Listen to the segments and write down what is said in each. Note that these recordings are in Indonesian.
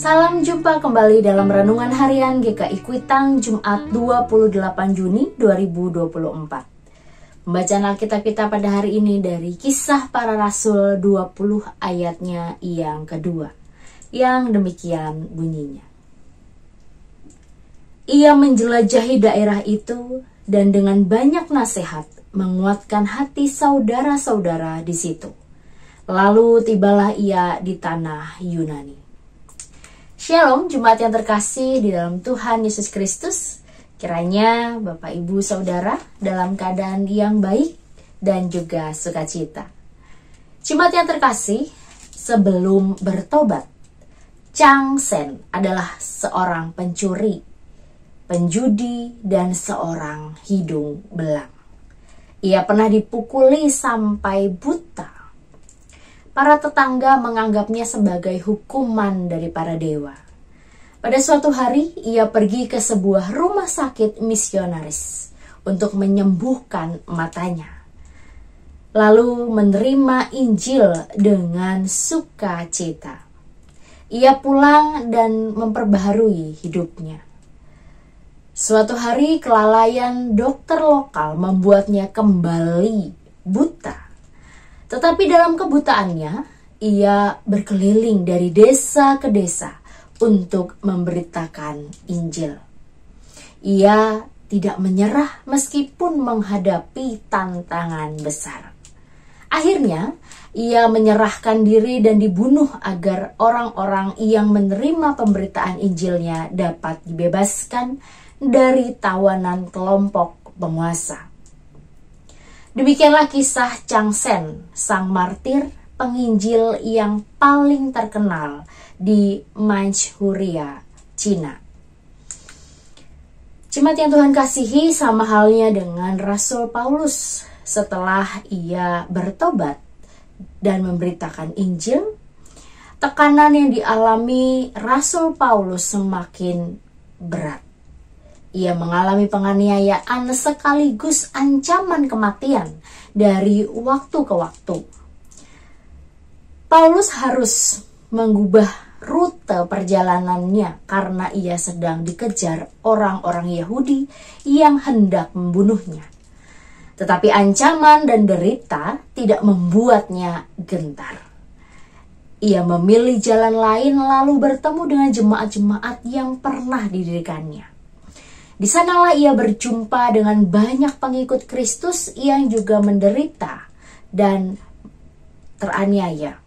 Salam jumpa kembali dalam Renungan Harian GKI Kuitang Jumat 28 Juni 2024. Pembacaan Alkitab kita pada hari ini dari Kisah Para Rasul 20 ayatnya yang kedua, yang demikian bunyinya. Ia menjelajahi daerah itu dan dengan banyak nasihat menguatkan hati saudara-saudara di situ. Lalu tibalah ia di tanah Yunani. Shalom, jemaat yang terkasih di dalam Tuhan Yesus Kristus. Kiranya Bapak, Ibu, Saudara dalam keadaan yang baik dan juga sukacita. Jemaat yang terkasih, sebelum bertobat, Chang Sen adalah seorang pencuri, penjudi, dan seorang hidung belang. Ia pernah dipukuli sampai buta. Para tetangga menganggapnya sebagai hukuman dari para dewa. Pada suatu hari, ia pergi ke sebuah rumah sakit misionaris untuk menyembuhkan matanya. Lalu menerima Injil dengan sukacita. Ia pulang dan memperbaharui hidupnya. Suatu hari, kelalaian dokter lokal membuatnya kembali buta. Tetapi dalam kebutaannya, ia berkeliling dari desa ke desa untuk memberitakan Injil. Ia tidak menyerah meskipun menghadapi tantangan besar. Akhirnya, ia menyerahkan diri dan dibunuh agar orang-orang yang menerima pemberitaan Injilnya dapat dibebaskan dari tawanan kelompok penguasa. Demikianlah kisah Chang Sen, sang martir penginjil yang paling terkenal di Manchuria, Cina. Jemaat yang Tuhan kasihi, sama halnya dengan Rasul Paulus. Setelah ia bertobat dan memberitakan Injil, tekanan yang dialami Rasul Paulus semakin berat. Ia mengalami penganiayaan sekaligus ancaman kematian dari waktu ke waktu. Paulus harus mengubah rute perjalanannya karena ia sedang dikejar orang-orang Yahudi yang hendak membunuhnya. Tetapi ancaman dan derita tidak membuatnya gentar. Ia memilih jalan lain lalu bertemu dengan jemaat-jemaat yang pernah didirikannya. Di sanalah ia berjumpa dengan banyak pengikut Kristus yang juga menderita dan teraniaya.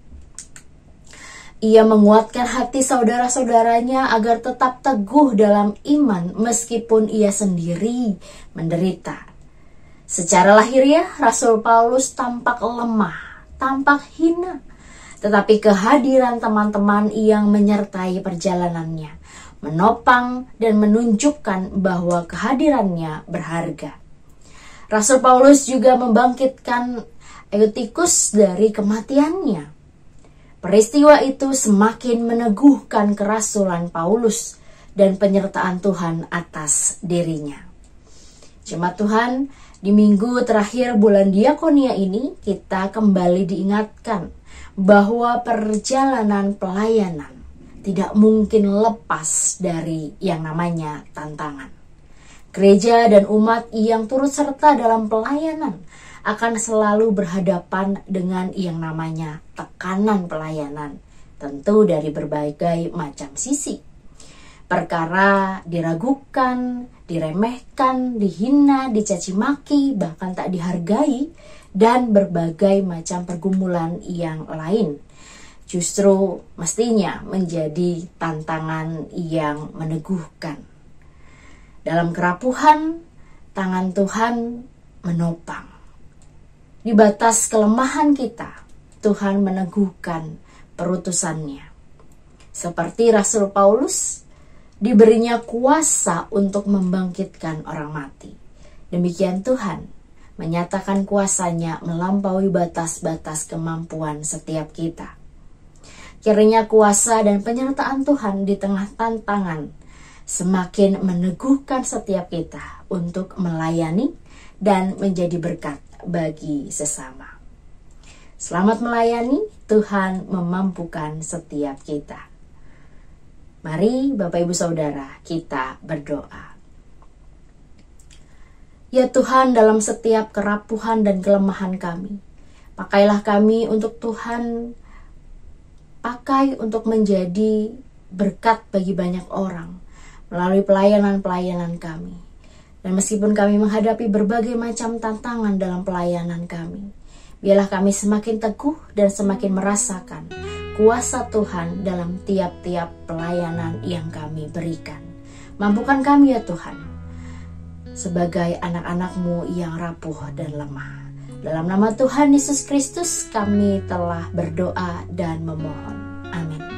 Ia menguatkan hati saudara-saudaranya agar tetap teguh dalam iman meskipun ia sendiri menderita. Secara lahiriah, Rasul Paulus tampak lemah, tampak hina. Tetapi kehadiran teman-teman yang menyertai perjalanannya menopang dan menunjukkan bahwa kehadirannya berharga. Rasul Paulus juga membangkitkan Eutikus dari kematiannya. Peristiwa itu semakin meneguhkan kerasulan Paulus dan penyertaan Tuhan atas dirinya. Jemaat Tuhan, di minggu terakhir bulan Diakonia ini kita kembali diingatkan bahwa perjalanan pelayanan tidak mungkin lepas dari yang namanya tantangan. Gereja dan umat yang turut serta dalam pelayanan akan selalu berhadapan dengan yang namanya tekanan pelayanan, tentu dari berbagai macam sisi. Perkara diragukan, diremehkan, dihina, dicaci maki, bahkan tak dihargai, dan berbagai macam pergumulan yang lain. Justru mestinya menjadi tantangan yang meneguhkan. Dalam kerapuhan, tangan Tuhan menopang. Di batas kelemahan kita, Tuhan meneguhkan perutusannya. Seperti Rasul Paulus, diberinya kuasa untuk membangkitkan orang mati. Demikian Tuhan menyatakan kuasanya melampaui batas-batas kemampuan setiap kita. Kiranya kuasa dan penyertaan Tuhan di tengah tantangan semakin meneguhkan setiap kita untuk melayani dan menjadi berkat bagi sesama. Selamat melayani, Tuhan memampukan setiap kita. Mari Bapak Ibu Saudara, kita berdoa. Ya Tuhan, dalam setiap kerapuhan dan kelemahan kami, pakailah kami untuk Tuhan, pakai untuk menjadi berkat bagi banyak orang melalui pelayanan-pelayanan kami. Dan meskipun kami menghadapi berbagai macam tantangan dalam pelayanan kami, biarlah kami semakin teguh dan semakin merasakan kuasa Tuhan dalam tiap-tiap pelayanan yang kami berikan. Mampukan kami ya Tuhan, sebagai anak-anak-Mu yang rapuh dan lemah. Dalam nama Tuhan Yesus Kristus kami telah berdoa dan memohon. Amin.